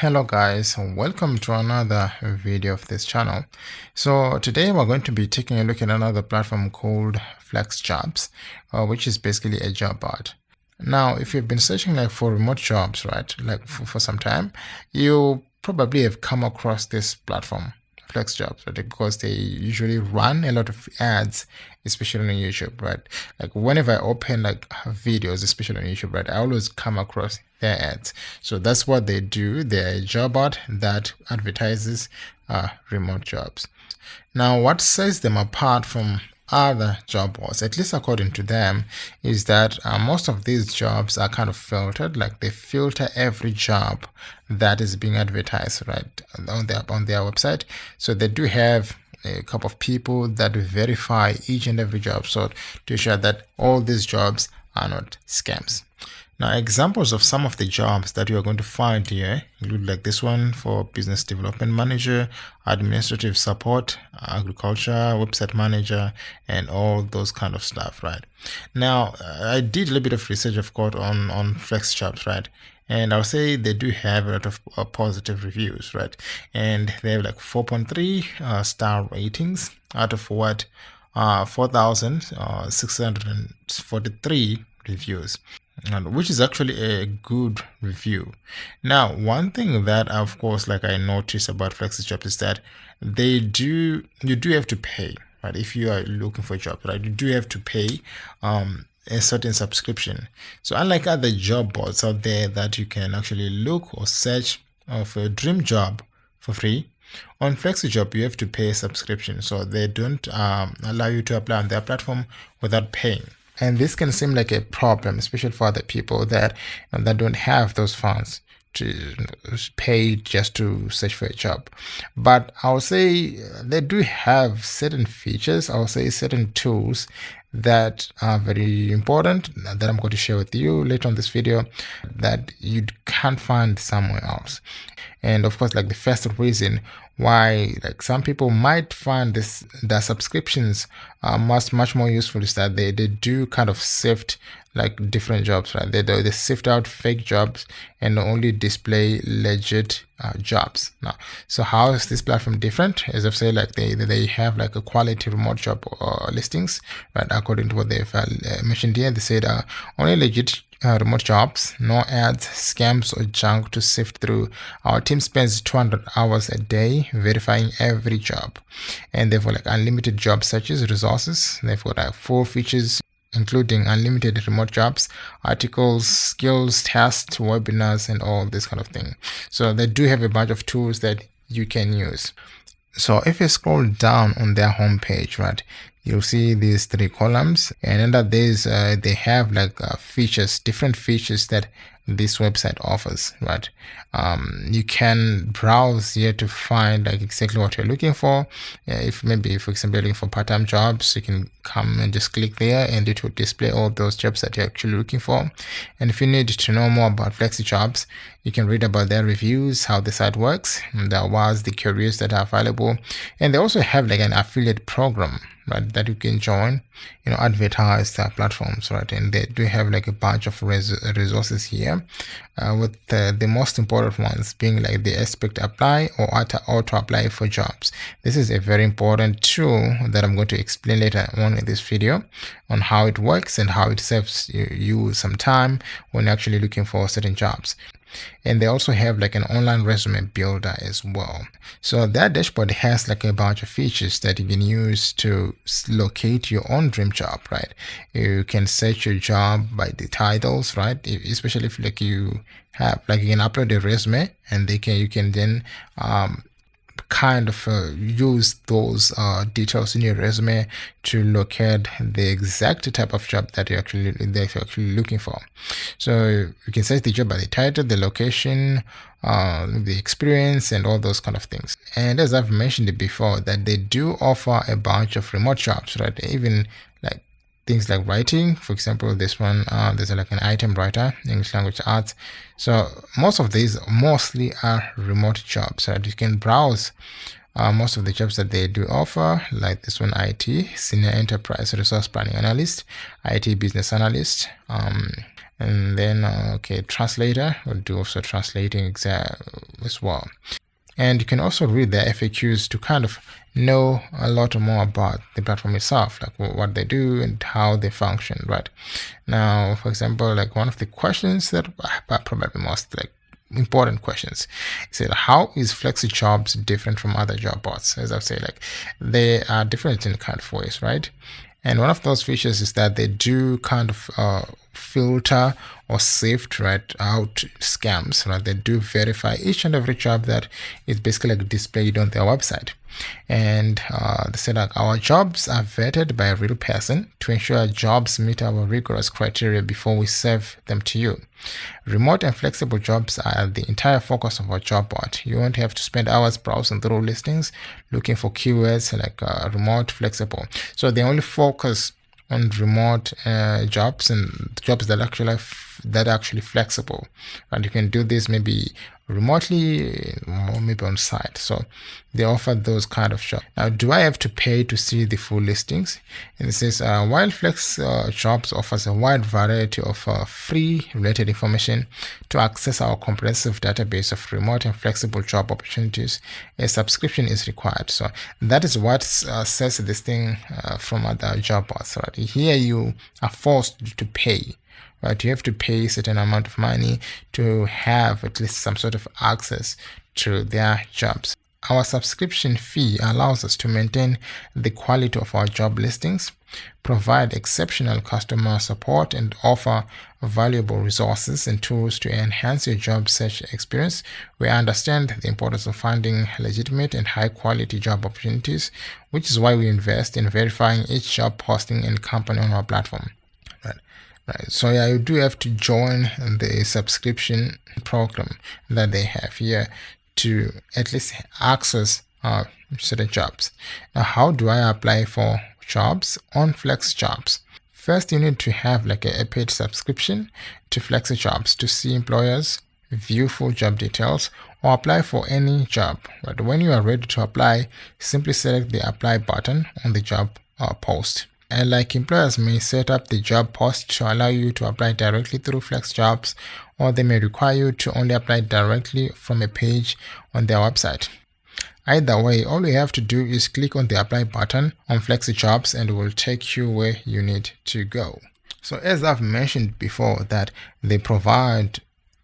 Hello guys, welcome to another video of this channel. So today we're going to be taking a look at another platform called FlexJobs, which is basically a job board. Now, if you've been searching for remote jobs, right, for some time, you probably have come across this platform, FlexJobs, right? Because they usually run a lot of ads, especially on YouTube, right? Like whenever I open videos, especially on YouTube, right, I always come across their ads. So that's what they do. They're a job board that advertises remote jobs. Now, what sets them apart from other job boards, at least according to them, is that most of these jobs are kind of filtered. Like they filter every job that is being advertised right on their website. So they do have a couple of people that verify each and every job, so to ensure that all these jobs are not scams. Now, examples of some of the jobs that you are going to find here include like this one for business development manager, administrative support, agriculture, website manager, and all those kind of stuff, right? Now, I did a little bit of research, of course, on FlexJobs, right? And I'll say they do have a lot of positive reviews, right? And they have like 4.3 star ratings out of what 4,643 reviews, which is actually a good review. Now, one thing that, of course, like I noticed about FlexJobs is that you do have to pay, right? If you are looking for a job, right, you do have to pay a certain subscription. So unlike other job boards out there that you can actually look or search for a dream job for free, on FlexJobs you have to pay a subscription. So they don't allow you to apply on their platform without paying. And this can seem like a problem, especially for other people that don't have those funds to pay just to search for a job. But I'll say they do have certain features, I'll say certain tools that are very important that I'm going to share with you later on this video that you can't find somewhere else. And of course, like the first reason why like some people might find the subscriptions are much more useful is that they do kind of sift like different jobs, right? They sift out fake jobs and only display legit jobs. Now, so how is this platform different? As I've said, like they have like a quality remote job listings, right? According to what they've mentioned here, they said only legit remote jobs, no ads, scams, or junk to sift through. Our team spends 200 hours a day verifying every job, and they've got like unlimited job searches, resources. They've got like 4 features including unlimited remote jobs, articles, skills, tests, webinars, and all this kind of thing. So they do have a bunch of tools that you can use. So if you scroll down on their homepage, right, you'll see these 3 columns, and under these they have like features, different features that this website offers, right? You can browse here to find like exactly what you're looking for. If maybe, for example, you're looking for part-time jobs, you can come and just click there and it will display all those jobs that you're actually looking for. And if you need to know more about FlexJobs, you can read about their reviews, how the site works, the awards, the careers that are available, and they also have like an affiliate program, right, that you can join, advertise their platforms, right? And they do have like a bunch of resources here, with the most important ones being like the ExpertApply or auto apply for jobs. This is a very important tool that I'm going to explain later on in this video on how it works and how it saves you some time when actually looking for certain jobs. And they also have like an online resume builder as well. So that dashboard has like a bunch of features that you can use to locate your own dream job, right? You can search your job by the titles, right? Especially if like you have like you can upload a resume and you can then kind of use those details in your resume to locate the exact type of job that you're actually looking for. So you can search the job by the title, the location, the experience, and all those kind of things. And as I've mentioned it before, that they do offer a bunch of remote jobs, right? Even like things like writing, for example, this one, there's like an item writer, English language arts. So most of these mostly are remote jobs, right? You can browse most of the jobs that they do offer, like this one, IT, Senior Enterprise Resource Planning Analyst, IT Business Analyst, And then okay, translator will do also translating exam as well. And you can also read the FAQs to kind of know a lot more about the platform itself, like what they do and how they function, right? Now, for example, like one of the questions that are probably most like important questions is that how is FlexJobs different from other job boards? As I say, like they are different in kind of ways, right? And one of those features is that they do kind of filter or sift right out scams, right? They do verify each and every job that is basically like displayed on their website. And they say like our jobs are vetted by a real person to ensure jobs meet our rigorous criteria before we serve them to you. Remote and flexible jobs are the entire focus of our job board. You won't have to spend hours browsing through listings looking for keywords like remote, flexible. So they only focus on remote jobs and jobs that actually flexible, and you can do this maybe remotely or maybe on site. So they offer those kind of jobs. Now, do I have to pay to see the full listings? And it says while FlexJobs offers a wide variety of free related information to access our comprehensive database of remote and flexible job opportunities, a subscription is required. So that is what sets this thing from other job boards. Right? Here you are forced to pay. Right, you have to pay a certain amount of money to have at least some sort of access to their jobs. Our subscription fee allows us to maintain the quality of our job listings, provide exceptional customer support, and offer valuable resources and tools to enhance your job search experience. We understand the importance of finding legitimate and high quality job opportunities, which is why we invest in verifying each job posting and company on our platform. Right. So yeah, you do have to join the subscription program that they have here to at least access certain jobs. Now, how do I apply for jobs on FlexJobs? First, you need to have like a paid subscription to FlexJobs to see employers, view full job details, or apply for any job. But when you are ready to apply, simply select the apply button on the job post. And like employers may set up the job post to allow you to apply directly through FlexJobs, or they may require you to only apply directly from a page on their website. Either way, all you have to do is click on the apply button on FlexJobs and it will take you where you need to go. So as I've mentioned before, that they provide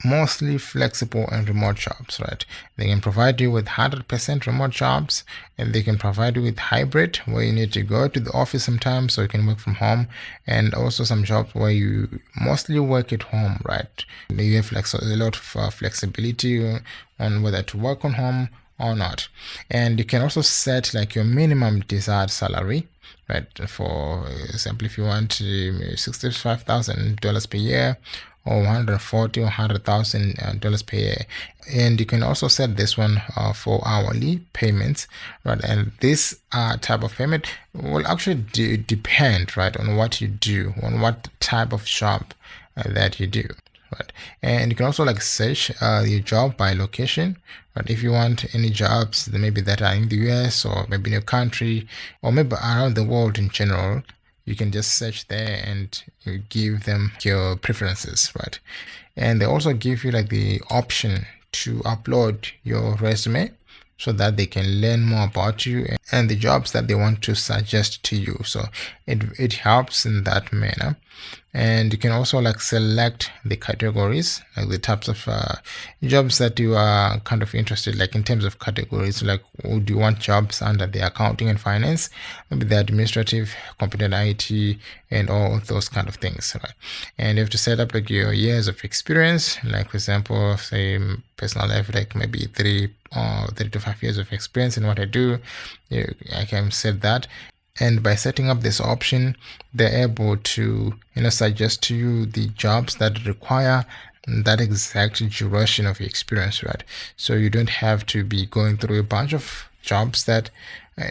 mostly flexible and remote jobs, right? They can provide you with 100% remote jobs, and they can provide you with hybrid where you need to go to the office sometimes so you can work from home, and also some jobs where you mostly work at home, right? You have like a lot of flexibility on whether to work on home or not. And you can also set like your minimum desired salary, right? For example, if you want $65,000 per year, or $140,000 or $100,000 per year. And you can also set this one for hourly payments, right? And this type of payment will actually depend, right, on what you do, on what type of job that you do. Right. And you can also like search your job by location, right? If you want any jobs maybe that are in the US or maybe in your country or maybe around the world in general, you can just search there and you give them your preferences, right? And they also give you like the option to upload your resume so that they can learn more about you and the jobs that they want to suggest to you. So it helps in that manner. And you can also like select the categories, like the types of jobs that you are kind of interested, like in terms of categories, like would you want jobs under the accounting and finance, maybe the administrative, computer and IT, and all those kind of things, right? And you have to set up like your years of experience, like for example, say personal life, like maybe 3 to 5 years of experience in what I do. I can set that. And by setting up this option, they're able to suggest to you the jobs that require that exact duration of experience, right? So you don't have to be going through a bunch of jobs that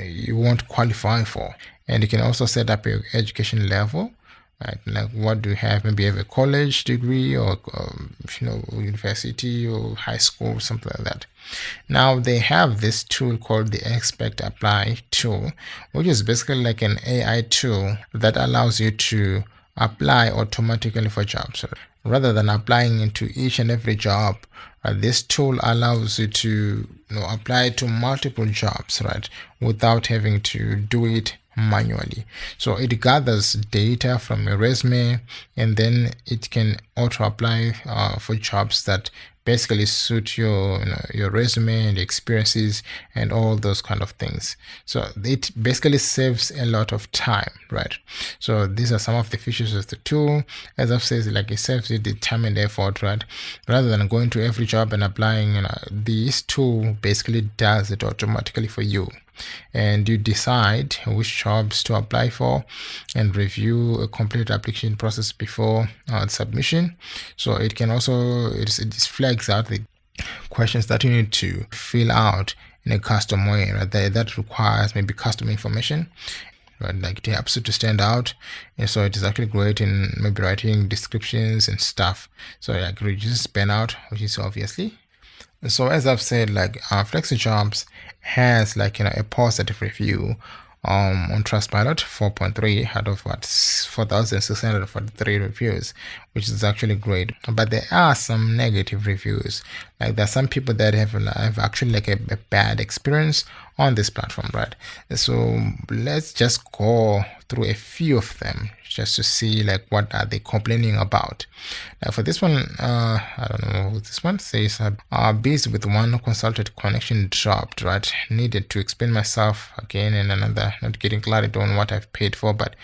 you won't qualify for. And you can also set up your education level, right? Like what do you have? Maybe you have a college degree or university or high school, something like that. Now they have this tool called the ExpertApply tool, which is basically like an AI tool that allows you to apply automatically for jobs. Rather than applying into each and every job, this tool allows you to apply to multiple jobs, right, without having to do it manually. So it gathers data from your resume, and then it can auto apply for jobs that basically suit your resume and experiences and all those kind of things. So it basically saves a lot of time, right? So these are some of the features of the tool. As I've said, like, it saves you determined effort, right? Rather than going to every job and applying, this tool basically does it automatically for you, and you decide which jobs to apply for and review a complete application process before submission. So it can also it flags out the questions that you need to fill out in a custom way, right? That requires maybe custom information, right? Like, it helps you to stand out, and so it is actually great in maybe writing descriptions and stuff. So it reduces burnout, which is obviously. So as I've said, like, FlexJobs has, like, a positive review on Trustpilot, 4.3 out of 4,643 reviews, which is actually great. But there are some negative reviews. Like, there are some people that have actually like a bad experience on this platform, right? So let's just go through a few of them just to see, like, what are they complaining about. Now for this one, I don't know, this one says busy with one consulted connection dropped, right? Needed to explain myself again and another, not getting clarity on what I've paid for, but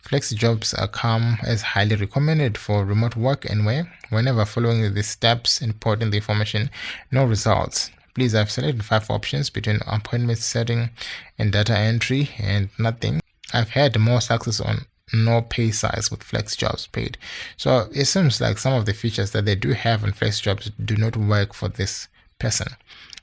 FlexJobs come as highly recommended for remote work anyway. Whenever following the steps and putting the information, no results. Please, I've selected 5 options between appointment setting and data entry, and nothing. I've had more success on no pay size with FlexJobs paid. So it seems like some of the features that they do have in FlexJobs do not work for this person.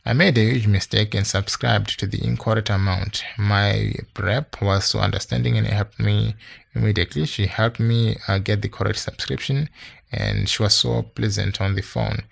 I made a huge mistake and subscribed to the incorrect amount. My rep was so understanding and helped me immediately. She helped me get the correct subscription, and she was so pleasant on the phone.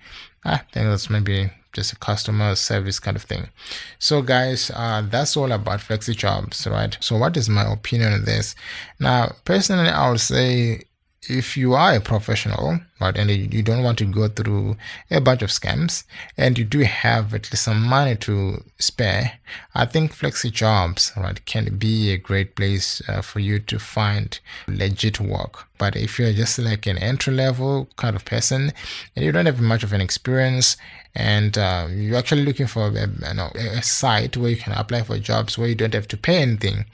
I think that's maybe just a customer service kind of thing. So guys, that's all about FlexJobs, right? So what is my opinion on this? Now, personally, I would say, if you are a professional, right, and you don't want to go through a bunch of scams, and you do have at least some money to spare, I think FlexJobs, right, can be a great place for you to find legit work. But if you're just like an entry-level kind of person and you don't have much of an experience, and you're actually looking for a site where you can apply for jobs where you don't have to pay anything,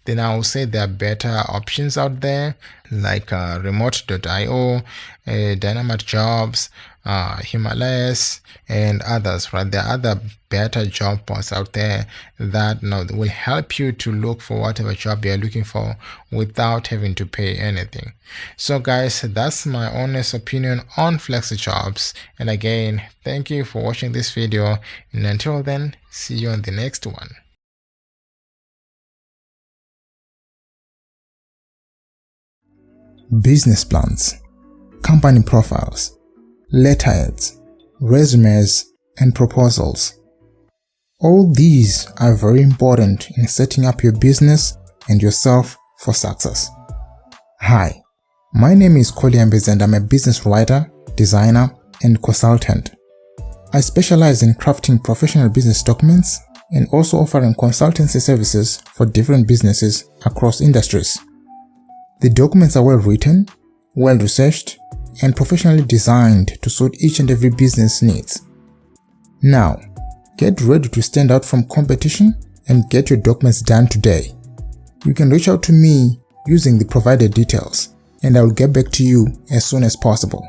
then I will say there are better options out there, like remote.io, Dynamite Jobs, Himalayas, and others, right? There are other better job boards out there that will help you to look for whatever job you're looking for without having to pay anything. So guys, that's my honest opinion on FlexJobs. And again, thank you for watching this video, and until then, see you on the next one. Business plans, company profiles, letterheads, resumes, and proposals. All these are very important in setting up your business and yourself for success. Hi, my name is Koliambez, and I'm a business writer, designer, and consultant. I specialize in crafting professional business documents and also offering consultancy services for different businesses across industries. The documents are well written, well researched, and professionally designed to suit each and every business needs. Now, get ready to stand out from competition and get your documents done today. You can reach out to me using the provided details, and I will get back to you as soon as possible.